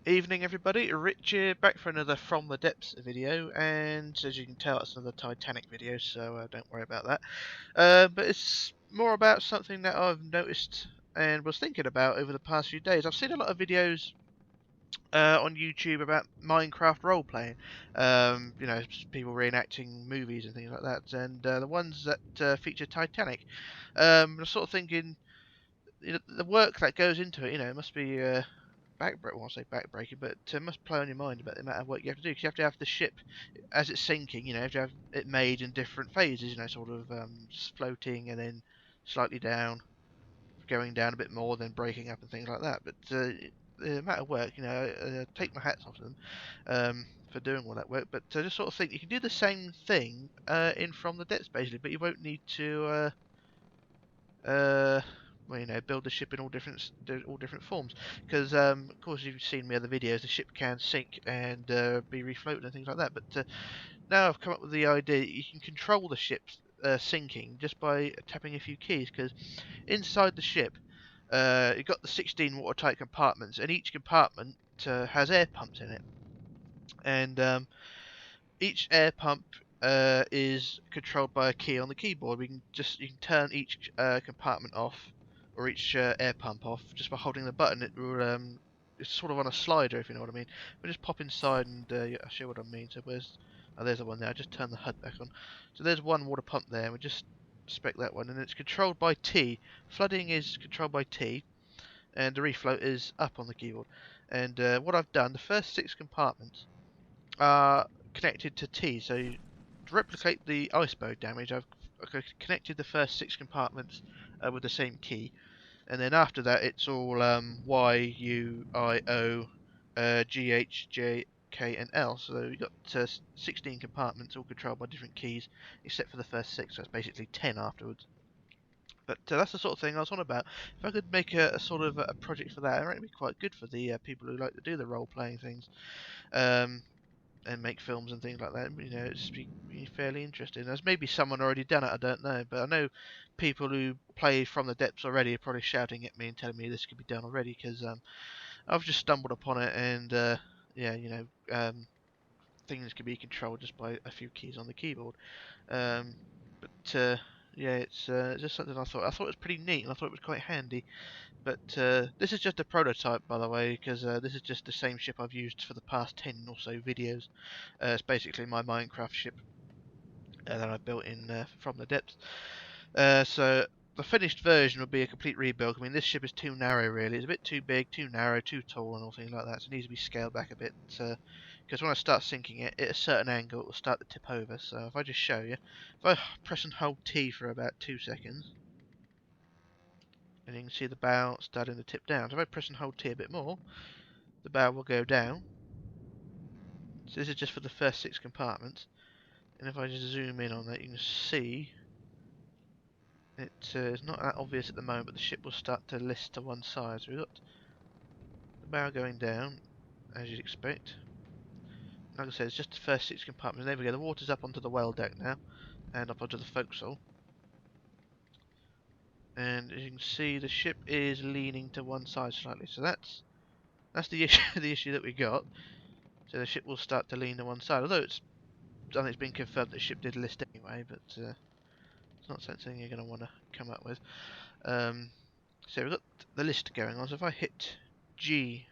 Evening everybody, Rich here, back for another From the Depths video, and as you can tell it's another Titanic video, so don't worry about that. But it's more about something that I've noticed and was thinking about over the past few days. I've seen a lot of videos on YouTube about Minecraft role-playing, people reenacting movies and things like that, and the ones that feature Titanic. I'm sort of thinking, the work that goes into it, it must be backbreaking, but it must play on your mind about the amount of work you have to do, because you have to have the ship as it's sinking, you have to have it made in different phases, sort of floating and then slightly down, going down a bit more, then breaking up and things like that. But the amount of work, take my hats off to them for doing all that work. But I just sort of think you can do the same thing in From the Depths, basically, but you won't need to build the ship in all different forms. Because of course, you've seen my other videos, the ship can sink and be refloated and things like that. But now I've come up with the idea that you can control the ship's sinking just by tapping a few keys. Because inside the ship, you've got the 16 watertight compartments, and each compartment has air pumps in it, and each air pump is controlled by a key on the keyboard. You can turn each compartment off, or each air pump off, just by holding the button. It will it's sort of on a slider, if you know what I mean. We'll just pop inside and I'll show you what I mean. So there's the one there. I just turn the HUD back on. So there's one water pump there. We just spec that one, and it's controlled by T. Flooding is controlled by T, and the refloat is up on the keyboard. And what I've done, the first 6 compartments are connected to T. So to replicate the iceberg damage, I've connected the first 6 compartments with the same key, and then after that it's all Y, U, I, O, G, H, J, K, and L. So we've got 16 compartments, all controlled by different keys, except for the first 6. So that's basically 10 afterwards. But that's the sort of thing I was on about. If I could make a sort of a project for that, I reckon it'd be quite good for the people who like to do the role-playing things. And make films and things like that. It's be fairly interesting. There's maybe someone already done it, I don't know, but I know people who play From the Depths already are probably shouting at me and telling me this could be done already, because I've just stumbled upon it, and things can be controlled just by a few keys on the keyboard. But yeah, it's just something I thought it was pretty neat, and I thought it was quite handy. But this is just a prototype, by the way, because this is just the same ship I've used for the past 10 or so videos. It's basically my Minecraft ship that I built in From the Depths. So the finished version would be a complete rebuild. I mean, this ship is too narrow, really. It's a bit too big, too narrow, too tall, and all things like that. So it needs to be scaled back a bit. Because when I start sinking it, at a certain angle, it will start to tip over. So if I just show you, if I press and hold T for about 2 seconds, and you can see the bow starting to tip down. So if I press and hold T a bit more, the bow will go down. So this is just for the first 6 compartments. And if I just zoom in on that, you can see it's not that obvious at the moment, but the ship will start to list to one side. So we've got the bow going down, as you'd expect. Like I said, it's just the first 6 compartments. There we go, the water's up onto the whale deck now, and up onto the forecastle. And as you can see, the ship is leaning to one side slightly. So that's the issue, the issue that we got. So the ship will start to lean to one side, although it's been confirmed that the ship did list anyway, but it's not something you're going to want to come up with. So we've got the list going on, so if I hit G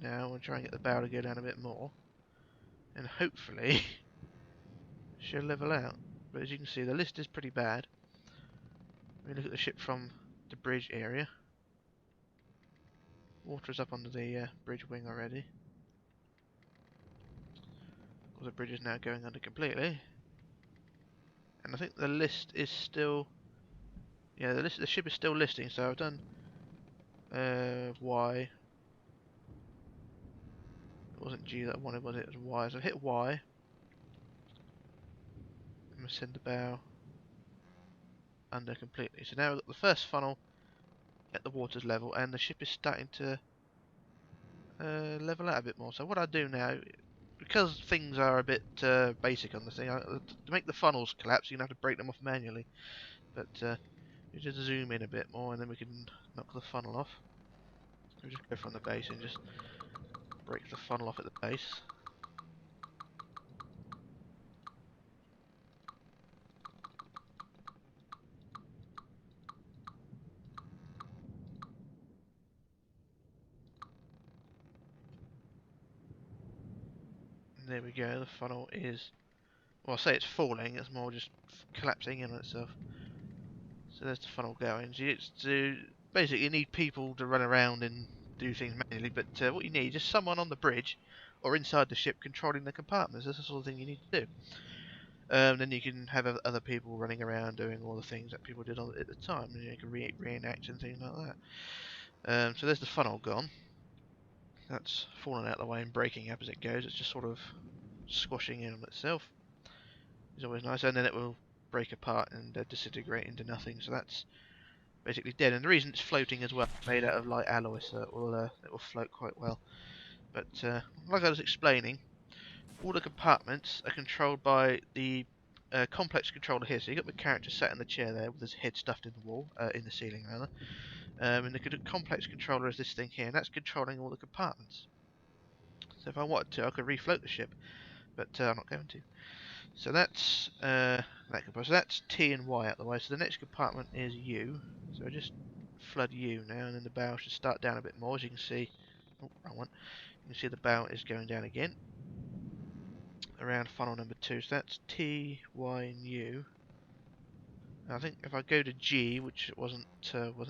now, we'll try and get the bow to go down a bit more, and hopefully she'll level out. But as you can see, the list is pretty bad. Let me look at the ship from the bridge area. Water is up under the bridge wing already. The bridge is now going under completely, and I think the list is still, the ship is still listing. So I've done Y. It wasn't G that I wanted, was it? It was Y. So I've hit Y. I'm gonna send the bow under completely. So now we've got the first funnel at the water's level, and the ship is starting to level out a bit more. So what I do now, because things are a bit basic on the thing, to make the funnels collapse, you're going to have to break them off manually. But you just zoom in a bit more, and then we can knock the funnel off. We just go from the base and just breaks the funnel off at the base. And there we go, the funnel is, well, I say it's falling, it's more just collapsing in on itself. So there's the funnel going. So basically you need people to run around and do things manually, but what you need is just someone on the bridge or inside the ship controlling the compartments. That's the sort of thing you need to do. Then you can have other people running around doing all the things that people did at the time, and you can reenact and things like that. So there's the funnel gone. That's falling out of the way and breaking up as it goes. It's just sort of squashing in on itself. It's always nice, and then it will break apart and disintegrate into nothing. So that's basically dead. And the reason it's floating as well, made out of light alloy, so it will float quite well. But like I was explaining, all the compartments are controlled by the complex controller here. So you've got the character sat in the chair there with his head stuffed in the wall, in the ceiling rather. And the complex controller is this thing here, and that's controlling all the compartments. So if I wanted to, I could refloat the ship, but I'm not going to. So that's that compartment. So that's T and Y out the way. So the next compartment is U. So I just flood U now, and then the bow should start down a bit more, as you can see. Oh, wrong one. You can see the bow is going down again around funnel number 2. So that's T, Y, and U. I think if I go to G, which wasn't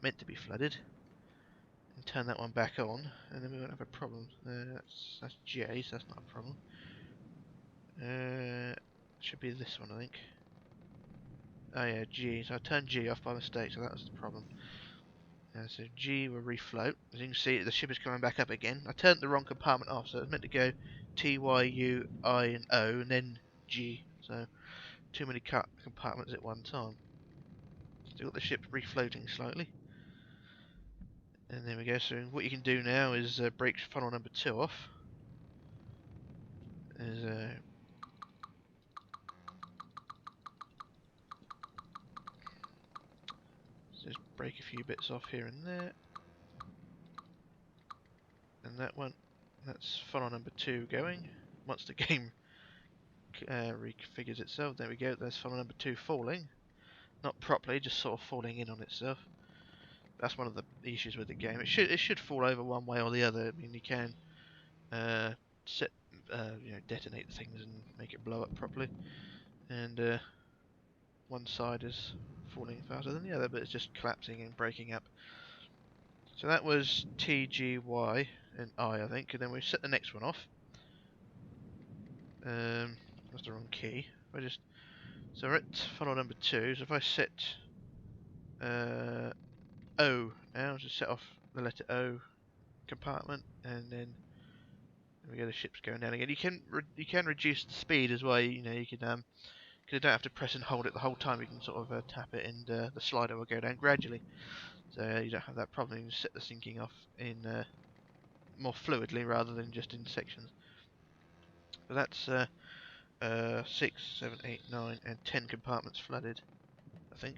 meant to be flooded, and turn that one back on, and then we won't have a problem. That's J, so that's not a problem. Should be this one, I think. Oh yeah, G. So I turned G off by mistake, so that was the problem. So G will refloat. As you can see, the ship is coming back up again. I turned the wrong compartment off, so it was meant to go T, Y, U, I, and O, and then G. So too many compartments at one time. Still got the ship refloating slightly. And there we go. So what you can do now is break funnel number 2 off. Just break a few bits off here and there. And that one, that's funnel number 2 going. Once the game reconfigures itself, there we go. There's funnel number 2 falling. Not properly, just sort of falling in on itself. That's one of the issues with the game. It should fall over one way or the other. I mean, you can detonate things and make it blow up properly. And one side is falling faster than the other, but it's just collapsing and breaking up. So that was T, G, Y, and I think. And then we set the next one off. That's the wrong key. So we're at funnel number 2. So if I set O now, just set off the letter O compartment, and then there we go. The ship's going down again. You can reduce the speed as well. You can because you don't have to press and hold it the whole time. You can sort of tap it, and the slider will go down gradually. So you don't have that problem. You can set the sinking off in more fluidly rather than just in sections. So that's 6, 7, 8, 9, and 10 compartments flooded, I think.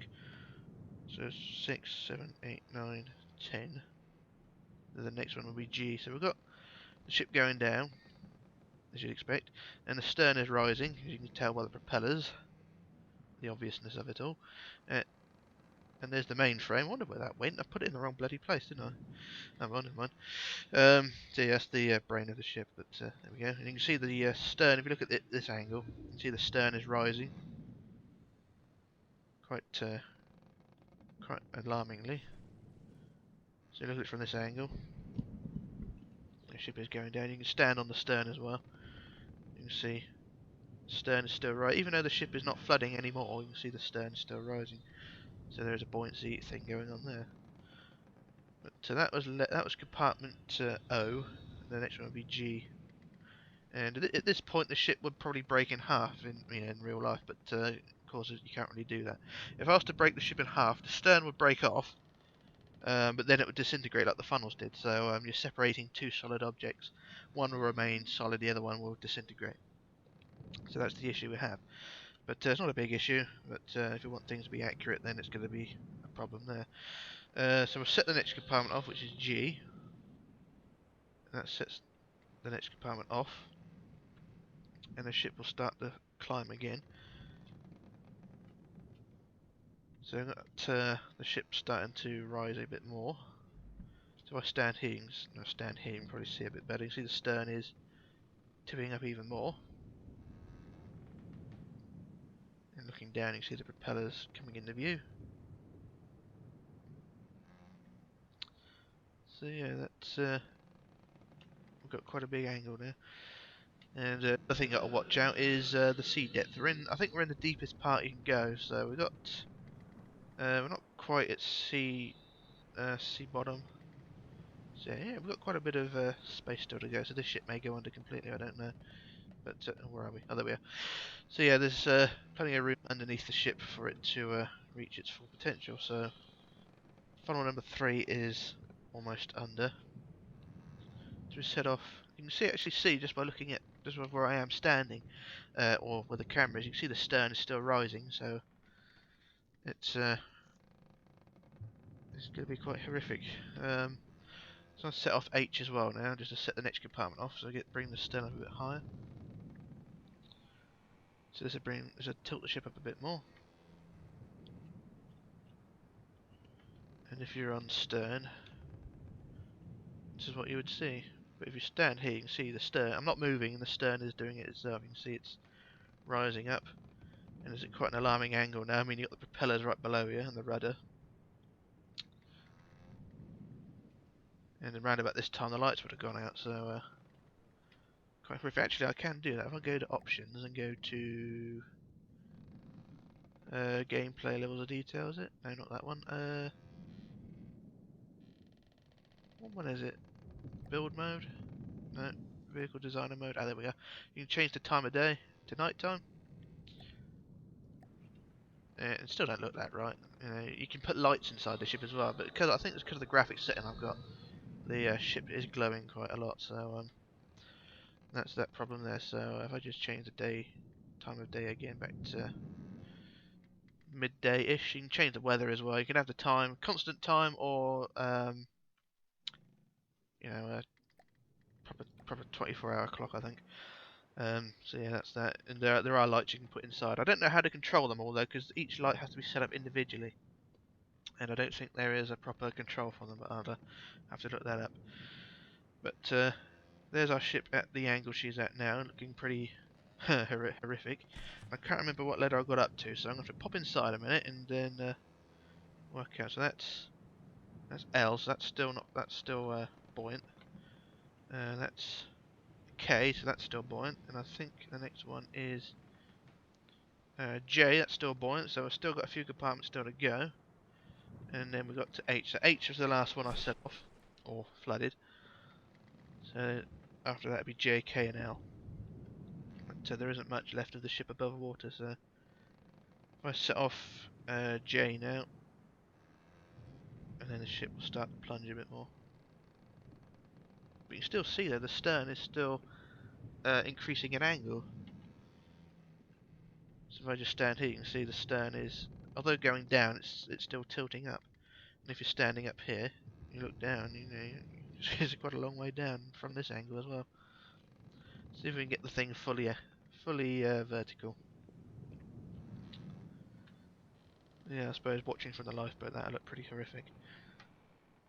So 6, 7, 8, 9, 10. The next one will be G. So we've got the ship going down, as you'd expect, and the stern is rising, as you can tell by the propellers, the obviousness of it all. And there's the mainframe. I wonder where that went. I put it in the wrong bloody place, didn't I? Oh, well, never mind. So yeah, that's the brain of the ship, but there we go. And you can see the stern, if you look at this angle, you can see the stern is rising. Quite alarmingly. So look at it from this angle. The ship is going down. You can stand on the stern as well. You can see the stern is still right. Even though the ship is not flooding anymore, you can see the stern is still rising. So there is a buoyancy thing going on there. But that was compartment O. And the next one would be G. And at this point, the ship would probably break in half in real life. But of course, you can't really do that. If I was to break the ship in half, the stern would break off. But then it would disintegrate like the funnels did. So you're separating two solid objects. One will remain solid, the other one will disintegrate. So that's the issue we have. But it's not a big issue. But if you want things to be accurate, then it's going to be a problem there. So we'll set the next compartment off, which is G. That sets the next compartment off, and the ship will start to climb again. So I've got the ship starting to rise a bit more. So if I stand here, you can probably see a bit better. You can see the stern is tipping up even more. And looking down, you can see the propellers coming into view. So yeah, that's we've got quite a big angle there. And the thing I've got to watch out is the sea depth. I think we're in the deepest part you can go. So we've got we're not quite at sea bottom. So yeah, we've got quite a bit of space still to go. So this ship may go under completely. I don't know. But where are we? Oh, there we are. So yeah, there's plenty of room underneath the ship for it to reach its full potential. So funnel number 3 is almost under. So we set off. You can actually see just by looking at just where I am standing, or where the camera is. You can see the stern is still rising. So it's going to be quite horrific. So I'll set off H as well now, just to set the next compartment off. So I bring the stern up a bit higher. So this will tilt the ship up a bit more. And if you're on stern, this is what you would see. But if you stand here, you can see the stern. I'm not moving, and the stern is doing it itself. You can see it's rising up, and it's at quite an alarming angle now. I mean, you've got the propellers right below you and the rudder. And around about this time, the lights would have gone out. So, quite horrific. Actually, I can do that if I go to options and go to gameplay levels of detail. Is it? No, not that one. What one is it? Build mode? No. Vehicle designer mode. Ah, there we go. You can change the time of day to night time. It still don't look that right. You know, you can put lights inside the ship as well, but I think it's because of the graphics setting I've got, the ship is glowing quite a lot. So that's that problem there. So if I just change the time of day again back to midday-ish, you can change the weather as well. You can have the time, constant time, or you know, proper 24-hour clock, I think. So yeah, that's that. And there are lights you can put inside. I don't know how to control them all though, because each light has to be set up individually, and I don't think there is a proper control for them. But I'll have to look that up. But there's our ship at the angle she's at now, looking pretty horrific. I can't remember what letter I got up to, so I'm going to pop inside a minute and then work out. So that's L, so that's still buoyant. That's K, so that's still buoyant, and I think the next one is J, that's still buoyant, so I've still got a few compartments still to go. And then we got to H, so H was the last one I set off, or flooded. So after that would be J, K and L. So there isn't much left of the ship above water, so if I set off J now, and then the ship will start to plunge a bit more. But you can still see there, the stern is still increasing in angle. So if I just stand here, you can see the stern is, although going down, it's still tilting up. And if you're standing up here, you look down, you know, it's quite a long way down from this angle as well. See if we can get the thing fully vertical. Yeah, I suppose watching from the lifeboat that'll look pretty horrific.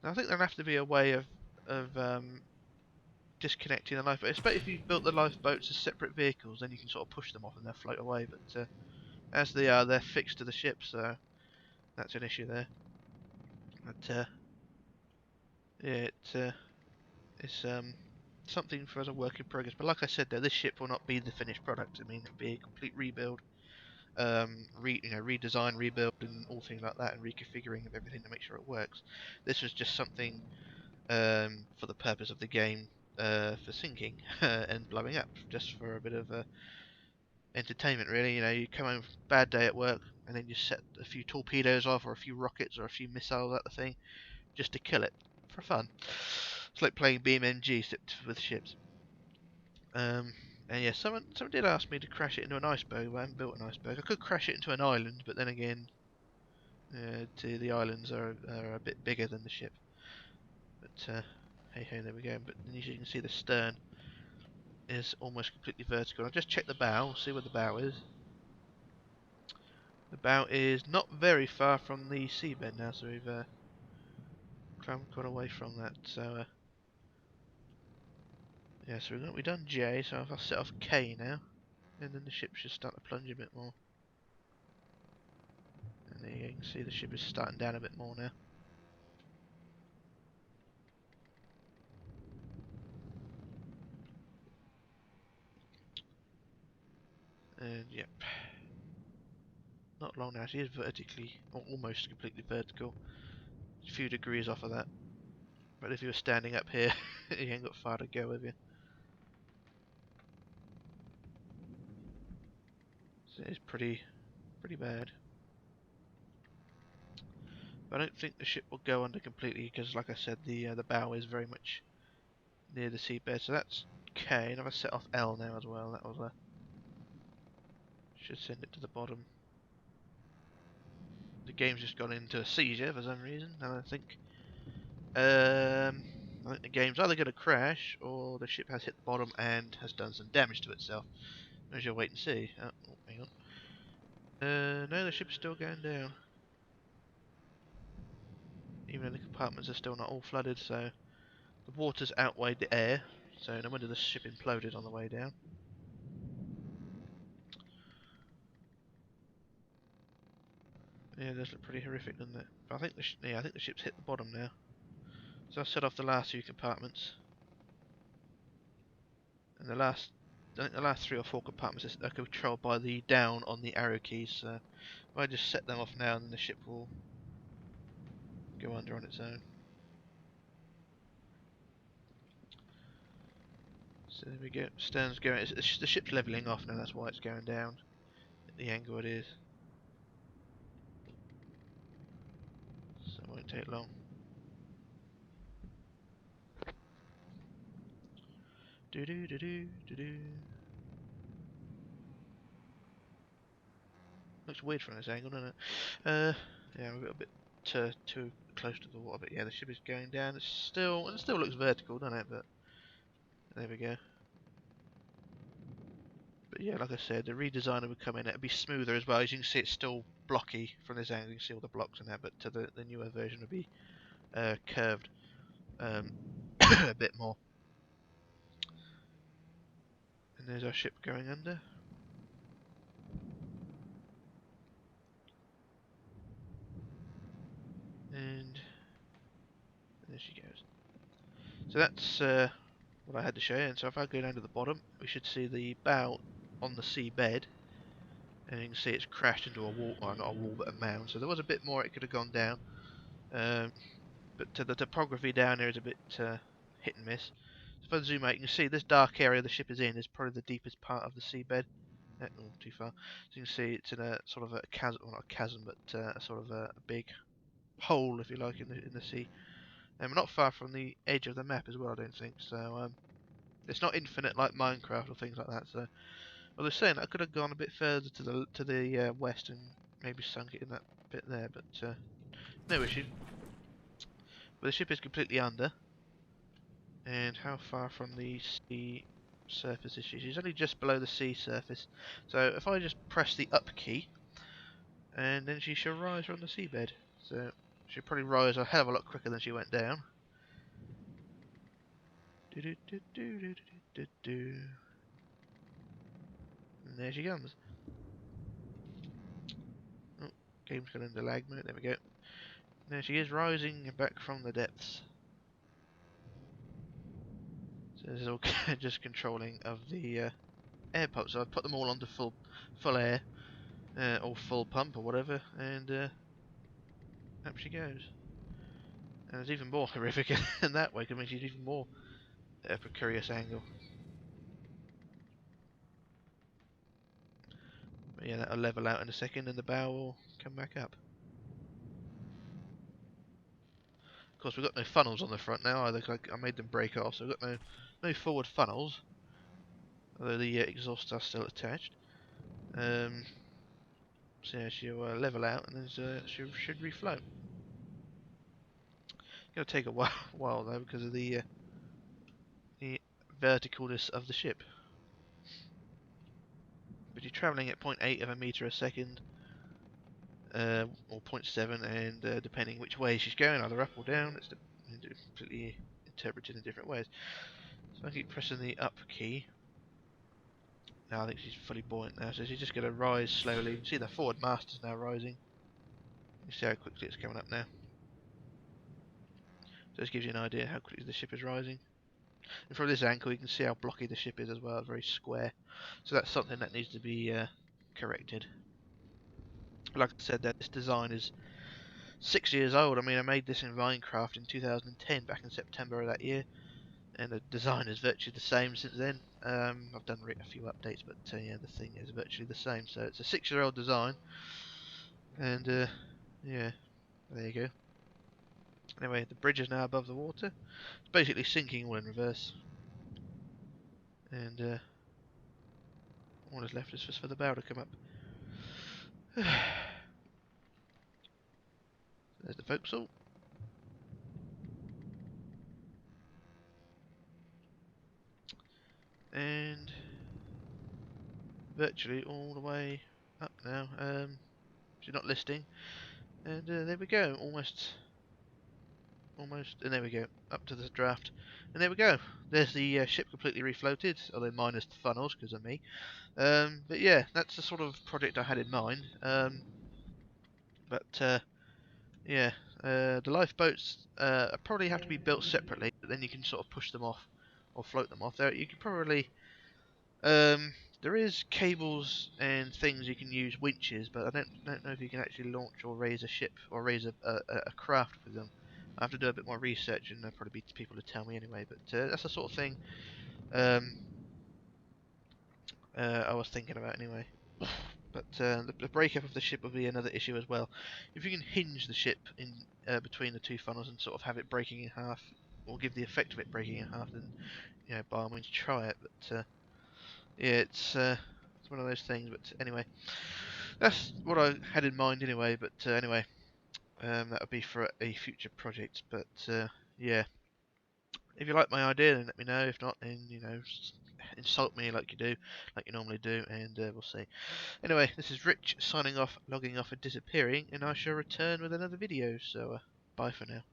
Now, I think there'll have to be a way of disconnecting the lifeboat. Especially if you've built the lifeboats as separate vehicles, then you can sort of push them off and they'll float away. But as they are, they're fixed to the ship, so that's an issue there. But yeah, it's something for us a work in progress. But like I said, though, this ship will not be the finished product. I mean, it'll be a complete rebuild, redesign, rebuild, and all things like that, and reconfiguring of everything to make sure it works. This was just something for the purpose of the game, for sinking and blowing up, just for a bit of entertainment, really. You know, you come home from a bad day at work, and then you set a few torpedoes off, or a few rockets, or a few missiles at the thing, just to kill it for fun. It's like playing BeamNG except with ships. And yeah, someone did ask me to crash it into an iceberg, but I haven't built an iceberg. I could crash it into an island, but then again, the islands are a bit bigger than the ship. But hey ho, there we go. But then you can see the stern is almost completely vertical. I'll just check the bow, see where the bow is. The bow is not very far from the seabed now, so we've got away from that. So yeah, so we've done J, so if I set off K now, and then the ship should start to plunge a bit more. And there you can see the ship is starting down a bit more now. And yep, not long now. She is vertically, or almost completely vertical. A few degrees off of that. But if you were standing up here, you ain't got far to go with you. So it's pretty bad. But I don't think the ship will go under completely because, like I said, the bow is very much near the seabed. So that's K. And if I set off L now as well, that will should send it to the bottom. The game's just gone into a seizure for some reason, and I think the game's either going to crash or the ship has hit the bottom and has done some damage to itself. We shall wait and see. Oh, hang on. No, the ship's still going down. Even though the compartments are still not all flooded, so the water's outweighed the air, so no wonder the ship imploded on the way down. Yeah, it does look pretty horrific, doesn't it? But I think I think the ship's hit the bottom now. So I've set off the last few compartments, and I think the last 3 or 4 compartments are controlled by the down on the arrow keys. So if I just set them off now, then the ship will go under on its own. So there we go. Stern's going. The ship's levelling off now. That's why it's going down at the angle it is. So it won't take long. Do do do do do do. Looks weird from this angle, doesn't it? Yeah, we've got a bit too close to the water, but yeah, the ship is going down. It still looks vertical, doesn't it? But there we go. But yeah, like I said, the redesigner would come in. It'd be smoother as well. As you can see, it's still blocky from this angle. You can see all the blocks and that, but the newer version would be curved a bit more. And there's our ship going under. And there she goes. So that's what I had to show you. And so if I go down to the bottom, we should see the bow on the seabed. And you can see it's crashed into a wall, well not a wall but a mound. So there was a bit more it could have gone down. But the topography down here is a bit hit and miss. So if I zoom out, you can see this dark area the ship is in is probably the deepest part of the seabed. Oh, too far. So you can see it's in a sort of a chasm, well not a chasm, but a sort of a big hole, if you like, in the sea. And we're not far from the edge of the map as well, I don't think. So it's not infinite like Minecraft or things like that. So, well, they're saying I could have gone a bit further to the west and maybe sunk it in that bit there, but no issue. But the ship is completely under. And how far from the sea surface is she? She's only just below the sea surface. So if I just press the up key, and then she shall rise from the seabed. So she'll probably rise a hell of a lot quicker than she went down. And there she comes. Oh, game's gone into lag mode. There we go. There she is, rising back from the depths. So this is all just controlling of the air pump. So I've put them all onto full air, or full pump or whatever, and up she goes. And it's even more horrific in that way, because it makes it even more precarious angle. But yeah, that'll level out in a second, and the bow will come back up. Of course, we've got no funnels on the front now either. I made them break off, so we've got no forward funnels. Although the exhausts are still attached. So yeah, she'll level out, and then she should refloat. It's going to take a while though, because of the verticalness of the ship. but you're travelling at 0.8 of a metre a second, or 0.7, and depending which way she's going, either up or down, it's completely interpreted in different ways. So I keep pressing the up key. Now I think she's fully buoyant now, so she's just going to rise slowly. You can see the forward mast is now rising. You see how quickly it's coming up now. So this gives you an idea how quickly the ship is rising. And from this angle you can see how blocky the ship is as well, very square. So that's something that needs to be corrected. Like I said, this design is 6 years old. I mean, I made this in Minecraft in 2010, back in September of that year. And the design is virtually the same since then. I've done a few updates, but yeah, the thing is virtually the same. So it's a 6-year-old design. And yeah, there you go. Anyway, the bridge is now above the water. It's basically sinking all in reverse. And all that's left is just for the bow to come up. There's the forecastle. And virtually all the way up now. She's not listing. And there we go. Almost, and there we go. Up to the draft. And there we go. There's the ship completely refloated, although minus the funnels because of me. But yeah, that's the sort of project I had in mind. Yeah, the lifeboats probably have to be built separately, but then you can sort of push them off or float them off. There, you can probably there is cables and things you can use, winches, but I don't know if you can actually launch or raise a ship or raise a craft with them. I have to do a bit more research, and there'll probably be people to tell me anyway. But that's the sort of thing um, I was thinking about anyway. But the breakup of the ship will be another issue as well. If you can hinge the ship in between the two funnels and sort of have it breaking in half, or give the effect of it breaking in half, then you know, by all means try it. But yeah, it's one of those things. But anyway, that's what I had in mind anyway. But anyway, that would be for a future project. But yeah, if you like my idea, then let me know. If not, then you know, insult me like you normally do, and we'll see. Anyway, this is Rich signing off, logging off and disappearing, and I shall return with another video, so bye for now.